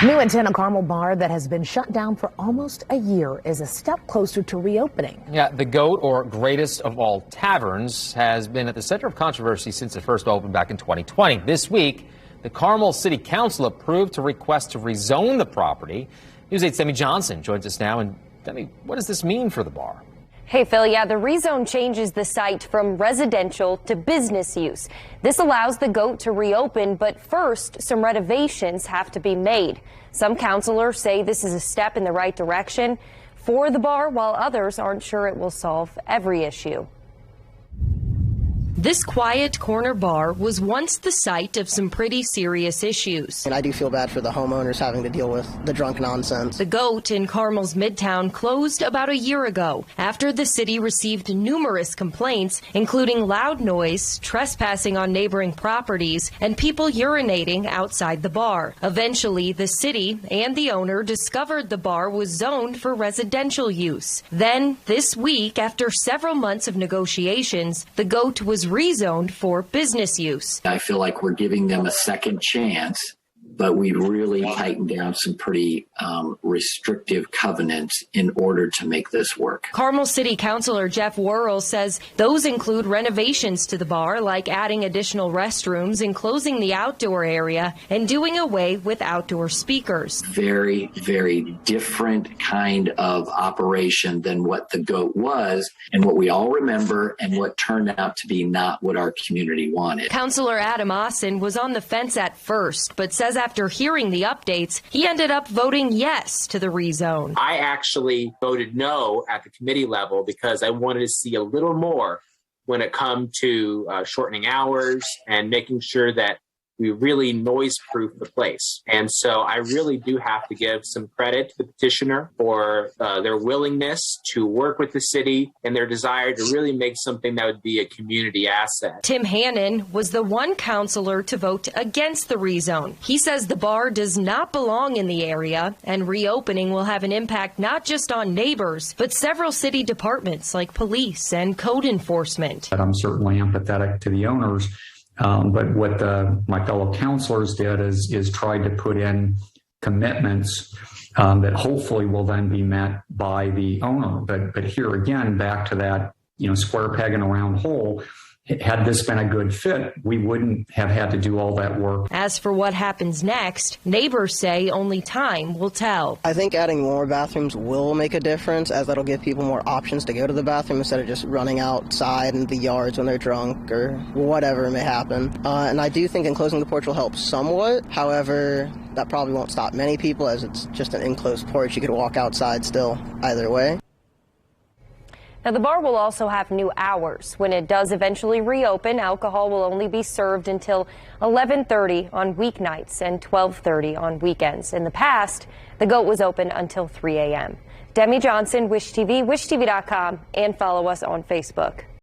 New in Santa Carmel bar that has been shut down for almost a year is a step closer to reopening. Yeah, the GOAT, or Greatest of All Taverns, has been at the center of controversy since it first opened back in 2020. This week, the Carmel City Council approved a request to rezone the property. News 8's Demi Johnson joins us now. And Demi, what does this mean for the bar? Hey, Phil, yeah, the rezone changes the site from residential to business use. This allows the GOAT to reopen, but first, some renovations have to be made. Some councilors say this is a step in the right direction for the bar, while others aren't sure it will solve every issue. This quiet corner bar was once the site of some pretty serious issues. And I do feel bad for the homeowners having to deal with the drunk nonsense. The GOAT in Carmel's Midtown closed about a year ago after the city received numerous complaints, including loud noise, trespassing on neighboring properties, and people urinating outside the bar. Eventually, the city and the owner discovered the bar was zoned for residential use. Then, this week, after several months of negotiations, the GOAT was rezoned for business use. I feel like we're giving them a second chance, but we really tightened down some pretty restrictive covenants in order to make this work. Carmel City Councilor Jeff Worrell says those include renovations to the bar, like adding additional restrooms, enclosing the outdoor area, and doing away with outdoor speakers. Very, very different kind of operation than what the GOAT was and what we all remember and what turned out to be not what our community wanted. Councilor Adam Austin was on the fence at first, but says after hearing the updates, he ended up voting yes to the rezone. I actually voted no at the committee level because I wanted to see a little more when it comes to shortening hours and making sure that we really noise-proof the place. And so I really do have to give some credit to the petitioner for their willingness to work with the city and their desire to really make something that would be a community asset. Tim Hannon was the one councilor to vote against the rezone. He says the bar does not belong in the area, and reopening will have an impact not just on neighbors, but several city departments like police and code enforcement. I'm certainly empathetic to the owners. But what my fellow councilors did is tried to put in commitments that hopefully will then be met by the owner. But here again, back to that, square peg in a round hole. Had this been a good fit, we wouldn't have had to do all that work. As for what happens next, neighbors say only time will tell. I think adding more bathrooms will make a difference, as that'll give people more options to go to the bathroom instead of just running outside in the yards when they're drunk or whatever may happen. And I do think enclosing the porch will help somewhat. However, that probably won't stop many people, as it's just an enclosed porch. You could walk outside still either way. Now, the bar will also have new hours. When it does eventually reopen, alcohol will only be served until 11:30 on weeknights and 12:30 on weekends. In the past, the GOAT was open until 3 a.m. Demi Johnson, Wish TV, wishtv.com, and follow us on Facebook.